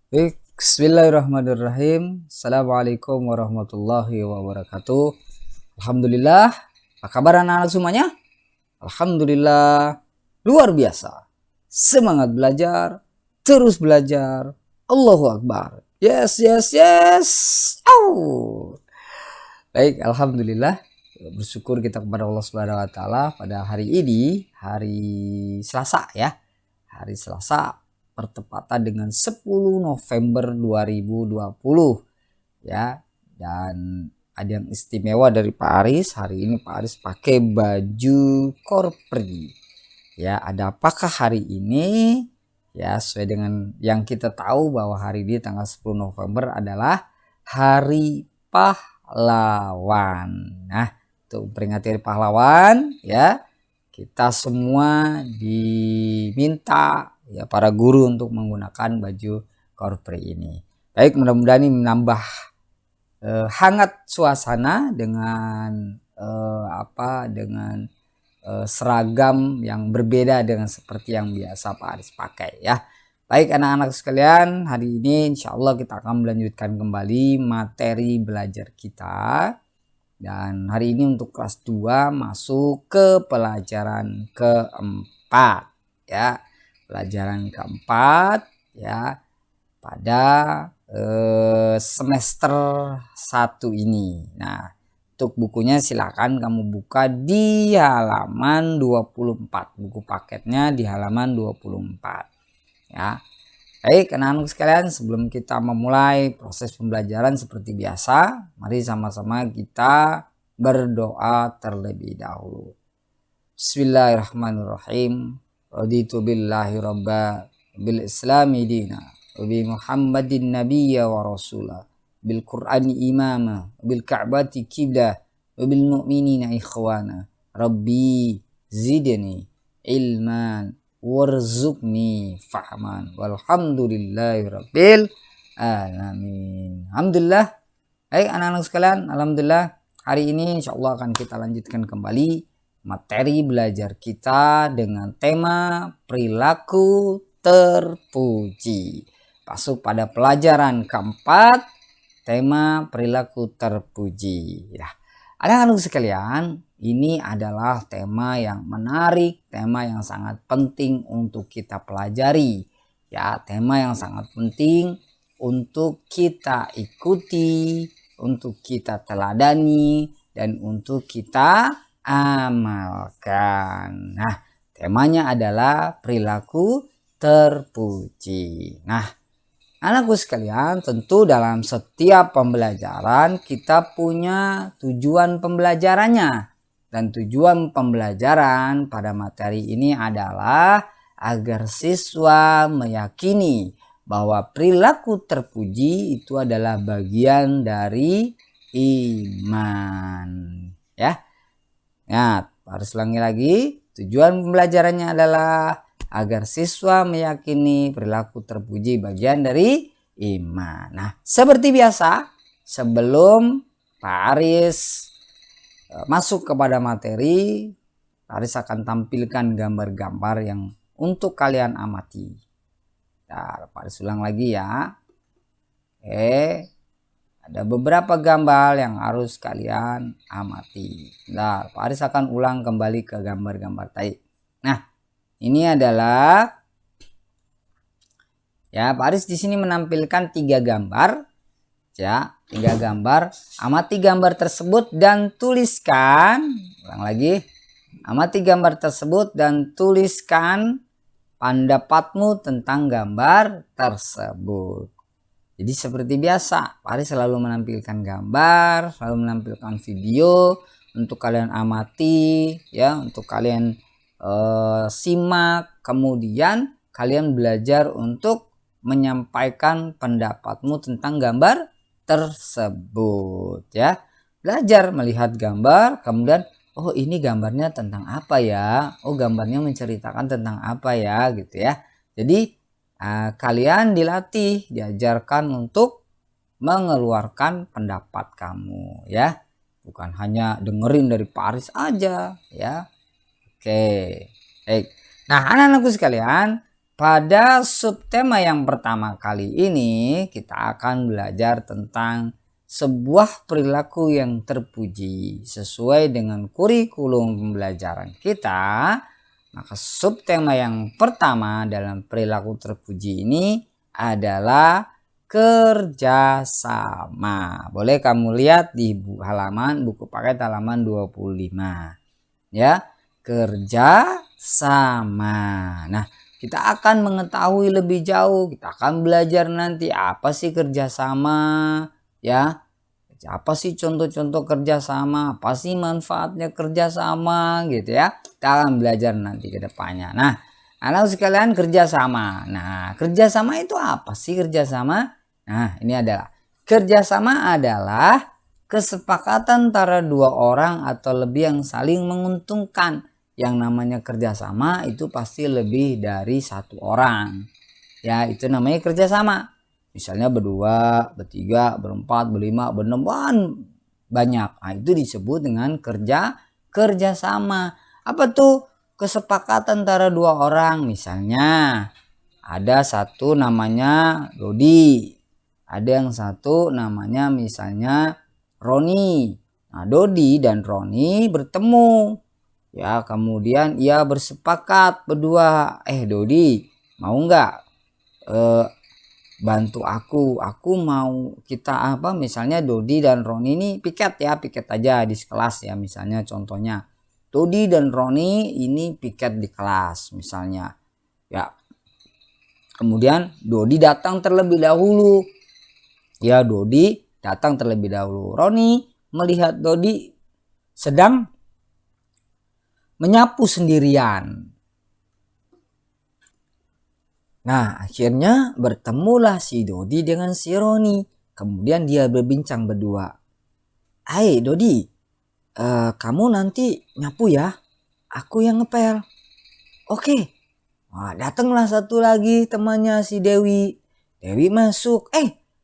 Bismillahirrahmanirrahim. Assalamualaikum warahmatullahi wabarakatuh. Alhamdulillah. Apa kabar anak-anak semuanya? Alhamdulillah. Luar biasa. Semangat belajar. Terus belajar. Allahu Akbar. Yes, yes, yes. Au. Baik, alhamdulillah. Bersyukur kita kepada Allah Subhanahu wa taala pada hari ini, hari Selasa ya. Hari Selasa bertepatan dengan 10 November 2020 ya. Dan ada yang istimewa dari Pak Aris. Hari ini Pak Aris pakai baju korpri. Ya, ada apakah hari ini? Ya, sesuai dengan yang kita tahu bahwa hari ini tanggal 10 November adalah Hari Pahlawan. Nah, untuk memperingati Hari Pahlawan ya, kita semua diminta ya para guru untuk menggunakan baju korpri ini. Baik, mudah-mudahan ini menambah hangat suasana dengan seragam yang berbeda dengan seperti yang biasa Pak Aris pakai ya. Baik anak-anak sekalian, hari ini insya Allah kita akan melanjutkan kembali materi belajar kita. Dan hari ini untuk kelas 2 masuk ke pelajaran keempat ya. Pelajaran keempat ya pada semester 1 ini. Nah, untuk bukunya silakan kamu buka di halaman 24. Buku paketnya di halaman 24 ya. Baik anak-anak sekalian, sebelum kita memulai proses pembelajaran seperti biasa, mari sama-sama kita berdoa terlebih dahulu. Bismillahirrahmanirrahim. Raditu billahi rabba, bil islami dina, wa bi muhammadin nabiyya wa rasula, bil qur'ani imama, bil ka'bati qibla, wa bil mu'minina ikhwana. Rabbi zidni ilman warzuqni fahman walhamdulillahi rabbil alamin. Alhamdulillah. Baik anak-anak sekalian, alhamdulillah hari ini insyaallah akan kita lanjutkan kembali materi belajar kita dengan tema perilaku terpuji. Masuk pada pelajaran keempat, tema perilaku terpuji ya. Anak-anak sekalian, ini adalah tema yang menarik, tema yang sangat penting untuk kita pelajari. Ya, tema yang sangat penting untuk kita ikuti, untuk kita teladani, dan untuk kita amalkan. Nah, temanya adalah perilaku terpuji. Nah, anakku sekalian, tentu dalam setiap pembelajaran kita punya tujuan pembelajarannya. Dan tujuan pembelajaran pada materi ini adalah agar siswa meyakini bahwa perilaku terpuji itu adalah bagian dari iman. Ya. Nah, harus ulangi lagi. Tujuan pembelajarannya adalah agar siswa meyakini perilaku terpuji bagian dari iman. Nah, seperti biasa, sebelum Pak Aris masuk kepada materi, Pak Aris akan tampilkan gambar-gambar yang untuk kalian amati. Nah, Pak Aris ulang lagi ya. Oke. Ada beberapa gambar yang harus kalian amati. Nah, Pak Aris akan ulang kembali ke gambar-gambar tadi. Nah, ini adalah ya, Pak Aris di sini menampilkan 3 gambar. Ya, 3 gambar. Amati gambar tersebut dan tuliskan, ulang lagi. Amati gambar tersebut dan tuliskan pendapatmu tentang gambar tersebut. Jadi seperti biasa, Pak Aris selalu menampilkan gambar, selalu menampilkan video untuk kalian amati ya, untuk kalian simak, kemudian kalian belajar untuk menyampaikan pendapatmu tentang gambar tersebut ya. Belajar melihat gambar, kemudian oh ini gambarnya tentang apa ya, oh gambarnya menceritakan tentang apa ya gitu ya. Jadi kalian dilatih, diajarkan untuk mengeluarkan pendapat kamu ya, bukan hanya dengerin dari Pak Aris aja ya. Oke, baik. Nah anak-anakku sekalian, pada subtema yang pertama kali ini kita akan belajar tentang sebuah perilaku yang terpuji sesuai dengan kurikulum pembelajaran kita. Maka subtema yang pertama dalam perilaku terpuji ini adalah kerjasama. Boleh kamu lihat di buku paket halaman 25 ya, kerjasama. Nah, kita akan mengetahui lebih jauh, kita akan belajar nanti apa sih kerjasama ya, apa sih contoh-contoh kerjasama, apa sih manfaatnya kerjasama gitu ya. Kita akan belajar nanti ke depannya. Nah, anak sekalian, kerjasama. Nah, kerjasama itu apa sih kerjasama? Nah, ini adalah kerjasama adalah kesepakatan antara dua orang atau lebih yang saling menguntungkan. Yang namanya kerjasama itu pasti lebih dari satu orang. Ya, itu namanya kerjasama. Misalnya berdua, bertiga, berempat, berlima, berenam, banyak. Nah, itu disebut dengan kerjasama. Apa tuh? Kesepakatan antara dua orang. Misalnya ada satu namanya Dodi, ada yang satu namanya misalnya Roni. Nah, Dodi dan Roni bertemu ya, kemudian ia bersepakat berdua, Dodi mau nggak bantu aku mau kita misalnya Dodi dan Roni ini piket aja di kelas ya, misalnya contohnya Dodi dan Roni ini piket di kelas misalnya ya. Kemudian Dodi datang terlebih dahulu ya, Dodi datang terlebih dahulu. Roni melihat Dodi sedang menyapu sendirian. Nah, akhirnya bertemulah si Dodi dengan si Roni. Kemudian dia berbincang berdua. Hai Dodi, kamu nanti nyapu ya, aku yang ngepel. Oke. Nah, datanglah satu lagi temannya si Dewi. Dewi masuk.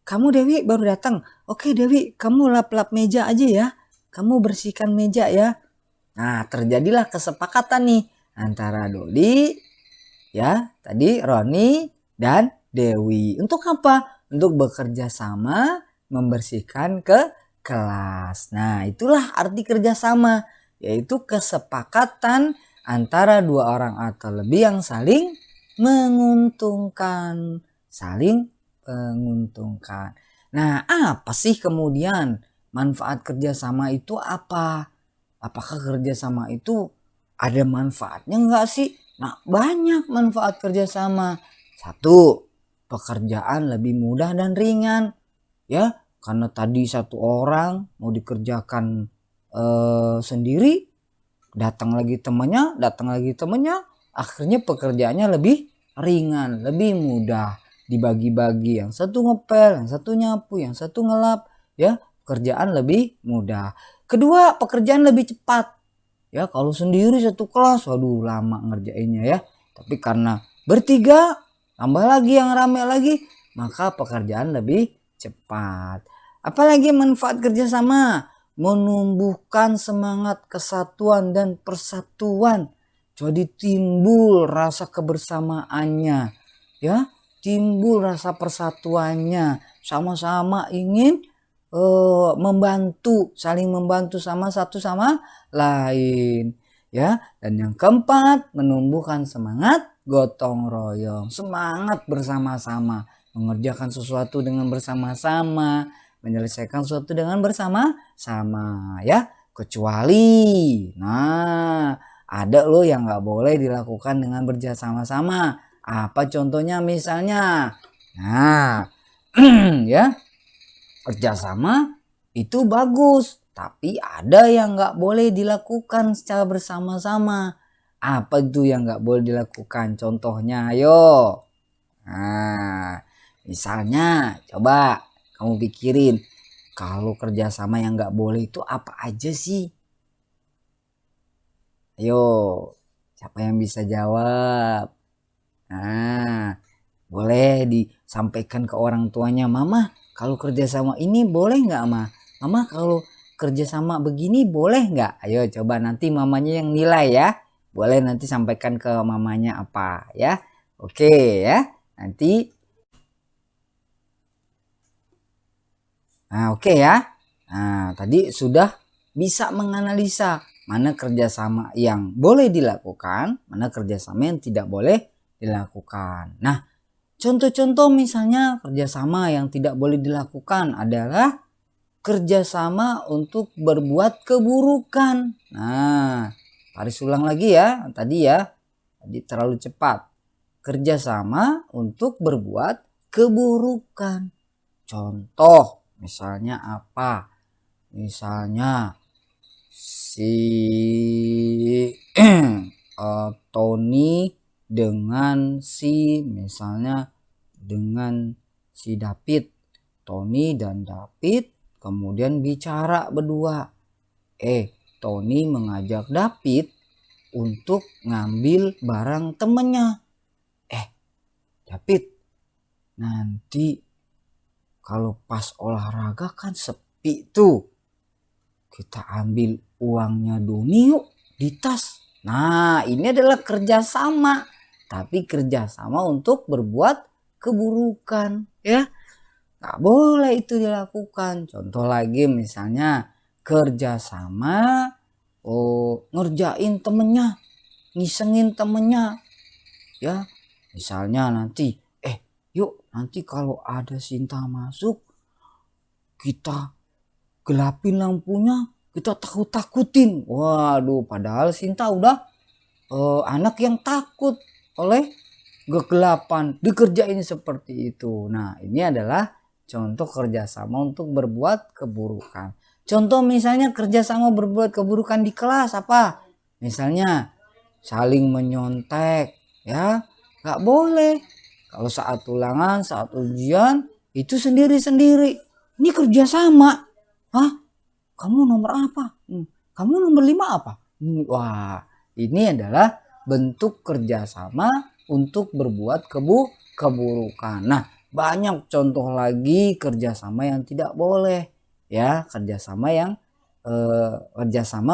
Kamu Dewi baru datang. Oke Dewi, kamu lap-lap meja aja ya. Kamu bersihkan meja ya. Nah, terjadilah kesepakatan nih antara Dodi ya, tadi Roni dan Dewi. Untuk apa? Untuk bekerja sama membersihkan ke kelas. Nah, itulah arti kerjasama, yaitu kesepakatan antara dua orang atau lebih yang saling menguntungkan. Saling menguntungkan. Nah, apa sih kemudian manfaat kerjasama itu apa? Apakah kerjasama itu ada manfaatnya enggak sih? Nah, banyak manfaat kerjasama. Satu, pekerjaan lebih mudah dan ringan. Ya, karena tadi satu orang mau dikerjakan sendiri, datang lagi temannya, akhirnya pekerjaannya lebih ringan, lebih mudah. Dibagi-bagi, yang satu ngepel, yang satu nyapu, yang satu ngelap, ya, pekerjaan lebih mudah. Kedua, pekerjaan lebih cepat. Ya, kalau sendiri satu kelas, waduh lama ngerjainnya ya. Tapi karena bertiga, tambah lagi yang rame lagi, maka pekerjaan lebih cepat. Apalagi manfaat kerjasama? Menumbuhkan semangat kesatuan dan persatuan. Jadi timbul rasa kebersamaannya. Ya, timbul rasa persatuannya. Sama-sama ingin membantu, saling membantu sama satu sama lain ya. Dan yang keempat, menumbuhkan semangat gotong royong, semangat bersama-sama, mengerjakan sesuatu dengan bersama-sama, menyelesaikan sesuatu dengan bersama-sama ya. Kecuali ada loh yang nggak boleh dilakukan dengan bersama-sama. Apa contohnya? Misalnya ya, kerjasama itu bagus, tapi ada yang nggak boleh dilakukan secara bersama-sama. Apa itu yang nggak boleh dilakukan? Contohnya, ayo. Nah, misalnya, coba kamu pikirin, kalau kerjasama yang nggak boleh itu apa aja sih? Ayo, siapa yang bisa jawab? Nah, boleh disampaikan ke orang tuanya, Mama, kalau kerjasama ini boleh nggak, Mama kalau kerjasama begini boleh nggak? Ayo coba nanti mamanya yang nilai ya. Boleh nanti sampaikan ke mamanya apa ya. Oke ya. Nanti oke ya. Nah, tadi sudah bisa menganalisa mana kerjasama yang boleh dilakukan, mana kerjasama yang tidak boleh dilakukan. Nah, contoh-contoh misalnya kerjasama yang tidak boleh dilakukan adalah kerjasama untuk berbuat keburukan. Nah, Paris ulang lagi ya, tadi terlalu cepat. Kerjasama untuk berbuat keburukan. Contoh, misalnya apa? Misalnya si Tony dengan si David. Tony dan David kemudian bicara berdua. Tony mengajak David untuk ngambil barang temennya. David, nanti kalau pas olahraga kan sepi tuh. Kita ambil uangnya Doni yuk di tas. Nah, ini adalah kerjasama. Tapi kerjasama untuk berbuat keburukan. Ya, nggak boleh itu dilakukan. Contoh lagi misalnya kerjasama ngerjain temennya, ngisengin temennya. Ya, misalnya nanti yuk nanti kalau ada Sinta masuk kita gelapin lampunya, kita takut-takutin. Waduh, padahal Sinta udah anak yang takut oleh kegelapan, dikerjain seperti itu. Nah, ini adalah contoh kerjasama untuk berbuat keburukan. Contoh misalnya kerjasama berbuat keburukan di kelas apa? Misalnya saling menyontek, ya nggak boleh. Kalau saat ulangan, saat ujian itu sendiri-sendiri. Ini kerjasama. Kamu nomor apa? Kamu nomor 5 apa? Wah, ini adalah bentuk kerjasama untuk berbuat keburukan. Nah, banyak contoh lagi kerjasama yang tidak boleh. Ya, kerjasama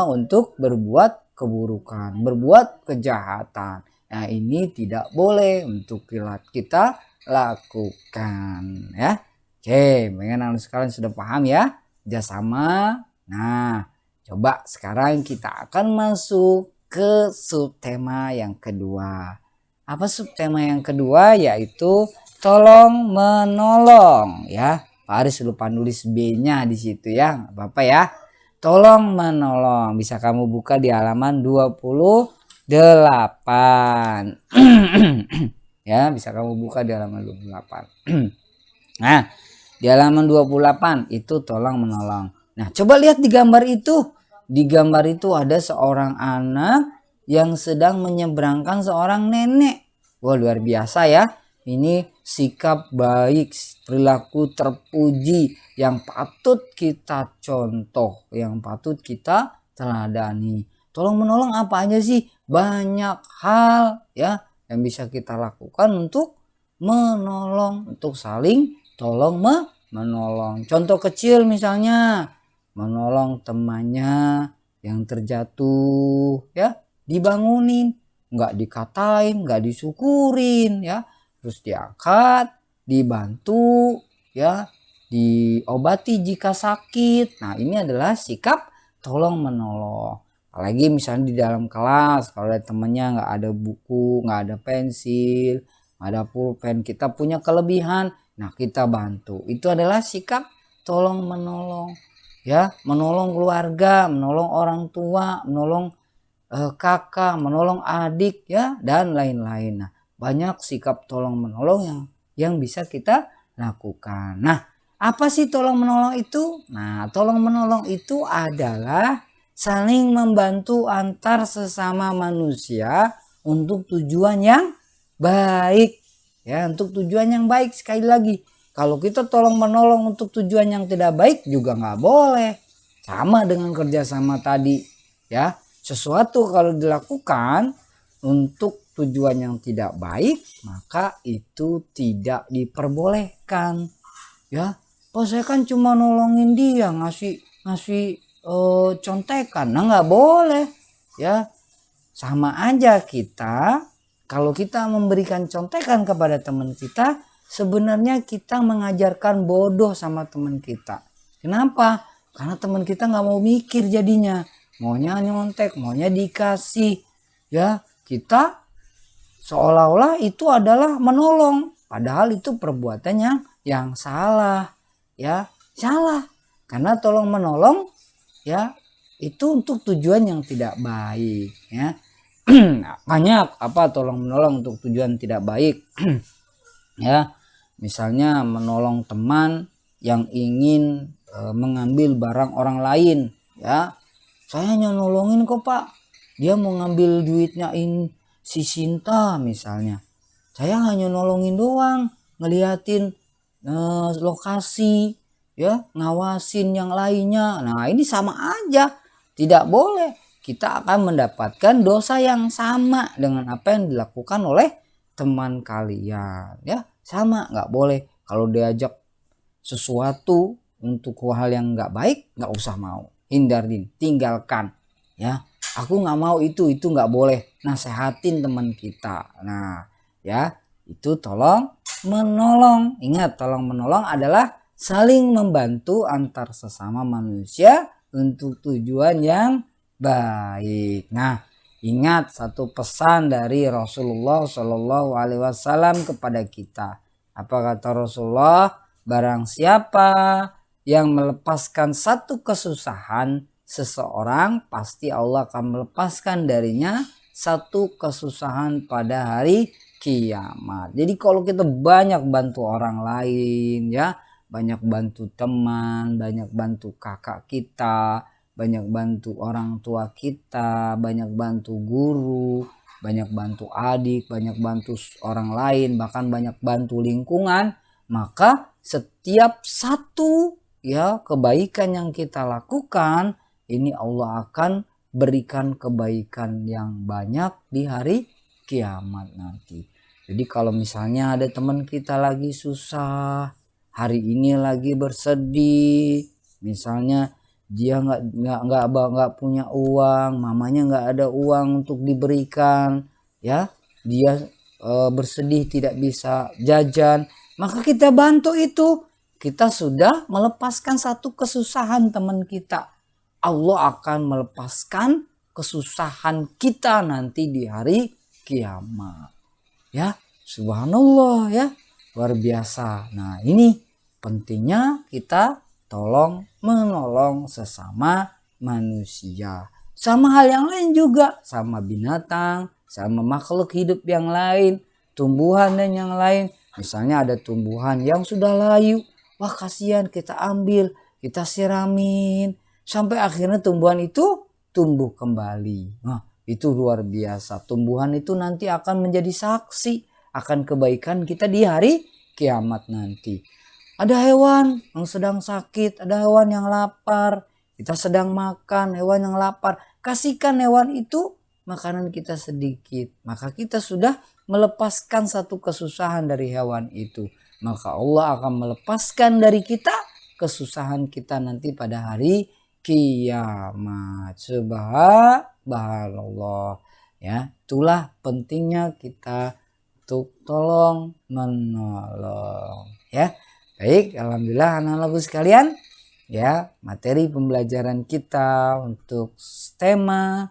untuk berbuat keburukan, berbuat kejahatan. Nah, ini tidak boleh untuk kita lakukan ya. Oke, mengenal sekalian sudah paham ya kerjasama. Nah, coba sekarang kita akan masuk ke subtema yang kedua. Apa subtema yang kedua? Yaitu tolong menolong ya. Pak Aris lupa nulis B-nya di situ ya. Bapak ya. Tolong menolong. Bisa kamu buka di halaman 28. Ya, bisa kamu buka di halaman 28. Nah, di halaman 28 itu tolong menolong. Nah, coba lihat di gambar itu. Di gambar itu ada seorang anak yang sedang menyeberangkan seorang nenek. Wah, luar biasa ya. Ini sikap baik, perilaku terpuji yang patut kita contoh, yang patut kita teladani. Tolong menolong apa aja sih? Banyak hal ya yang bisa kita lakukan untuk menolong, untuk saling tolong menolong. Contoh kecil misalnya menolong temannya yang terjatuh ya, dibangunin, nggak dikatain, nggak disyukurin ya, terus diangkat, dibantu ya, diobati jika sakit. Nah, ini adalah sikap tolong menolong. Apalagi misalnya di dalam kelas kalau ada temennya nggak ada buku, nggak ada pensil, nggak ada pulpen, kita punya kelebihan, nah kita bantu. Itu adalah sikap tolong menolong ya, menolong keluarga, menolong orang tua, menolong kakak, menolong adik ya, dan lain-lain. Nah, banyak sikap tolong menolong yang bisa kita lakukan. Nah, apa sih tolong menolong itu? Nah, tolong menolong itu adalah saling membantu antar sesama manusia untuk tujuan yang baik ya, untuk tujuan yang baik. Sekali lagi, kalau kita tolong menolong untuk tujuan yang tidak baik juga nggak boleh. Sama dengan kerjasama tadi ya, sesuatu kalau dilakukan untuk tujuan yang tidak baik maka itu tidak diperbolehkan ya. Saya kan cuma nolongin dia, ngasih contekan, nah nggak boleh ya. Sama aja kita Kalau kita memberikan contekan kepada teman kita, sebenarnya kita mengajarkan bodoh sama teman kita. Kenapa? Karena teman kita nggak mau mikir jadinya. Maunya nyontek, maunya dikasih. Ya, kita seolah-olah itu adalah menolong. Padahal itu perbuatannya yang salah. Ya, salah. Karena tolong menolong ya itu untuk tujuan yang tidak baik ya. Banyak apa tolong menolong untuk tujuan tidak baik ya, misalnya menolong teman yang ingin mengambil barang orang lain ya. Saya hanya nolongin kok Pak, dia mau ngambil duitnya si Sinta misalnya, saya hanya nolongin doang, ngeliatin lokasi ya, ngawasin yang lainnya. Nah ini sama aja, tidak boleh. Kita akan mendapatkan dosa yang sama dengan apa yang dilakukan oleh teman kalian ya. Sama, nggak boleh. Kalau diajak sesuatu untuk hal yang nggak baik, nggak usah mau, hindarin, tinggalkan ya. Aku nggak mau itu nggak boleh. Nasehatin teman kita. Nah ya, itu tolong menolong. Ingat, tolong menolong adalah saling membantu antar sesama manusia untuk tujuan yang baik. Nah, ingat satu pesan dari Rasulullah Shallallahu Alaihi Wasallam kepada kita. Apa kata Rasulullah? Barang siapa yang melepaskan satu kesusahan seseorang, pasti Allah akan melepaskan darinya satu kesusahan pada hari kiamat. Jadi kalau kita banyak bantu orang lain ya, banyak bantu teman, banyak bantu kakak kita, banyak bantu orang tua kita, banyak bantu guru, banyak bantu adik, banyak bantu orang lain, bahkan banyak bantu lingkungan, maka setiap satu ya kebaikan yang kita lakukan, ini Allah akan berikan kebaikan yang banyak di hari kiamat nanti. Jadi kalau misalnya ada teman kita lagi susah, hari ini lagi bersedih, misalnya dia nggak punya uang, mamanya nggak ada uang untuk diberikan ya, dia bersedih tidak bisa jajan, maka kita bantu itu, kita sudah melepaskan satu kesusahan teman kita. Allah akan melepaskan kesusahan kita nanti di hari kiamat ya. Subhanallah ya, luar biasa. Nah ini pentingnya kita tolong menolong sesama manusia. Sama hal yang lain juga, sama binatang, sama makhluk hidup yang lain, tumbuhan dan yang lain. Misalnya ada tumbuhan yang sudah layu, wah kasihan, kita ambil, kita siramin, sampai akhirnya tumbuhan itu tumbuh kembali. Nah itu luar biasa. Tumbuhan itu nanti akan menjadi saksi akan kebaikan kita di hari kiamat nanti. Ada hewan yang sedang sakit, ada hewan yang lapar, kita sedang makan, hewan yang lapar, kasihkan hewan itu makanan kita sedikit, maka kita sudah melepaskan satu kesusahan dari hewan itu. Maka Allah akan melepaskan dari kita kesusahan kita nanti pada hari kiamat. Subhanallah ya. Itulah pentingnya kita untuk tolong menolong ya. Baik, alhamdulillah anak-anakku sekalian ya, materi pembelajaran kita untuk tema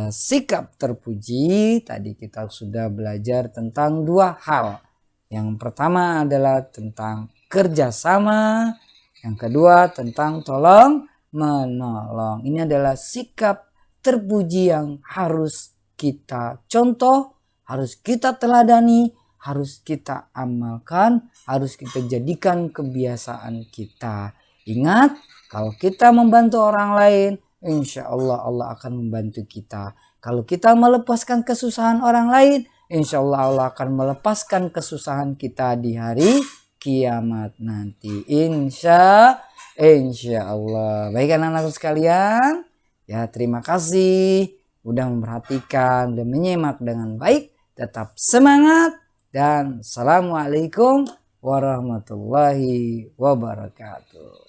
sikap terpuji tadi kita sudah belajar tentang dua hal. Yang pertama adalah tentang kerjasama, yang kedua tentang tolong menolong. Ini adalah sikap terpuji yang harus kita contoh, harus kita teladani, harus kita amalkan, harus kita jadikan kebiasaan kita. Ingat, kalau kita membantu orang lain, insya Allah Allah akan membantu kita. Kalau kita melepaskan kesusahan orang lain, insya Allah Allah akan melepaskan kesusahan kita di hari kiamat nanti. Insya Allah. Baik anak-anakku sekalian, ya terima kasih udah memperhatikan, udah menyimak dengan baik. Tetap semangat. Dan assalamualaikum warahmatullahi wabarakatuh.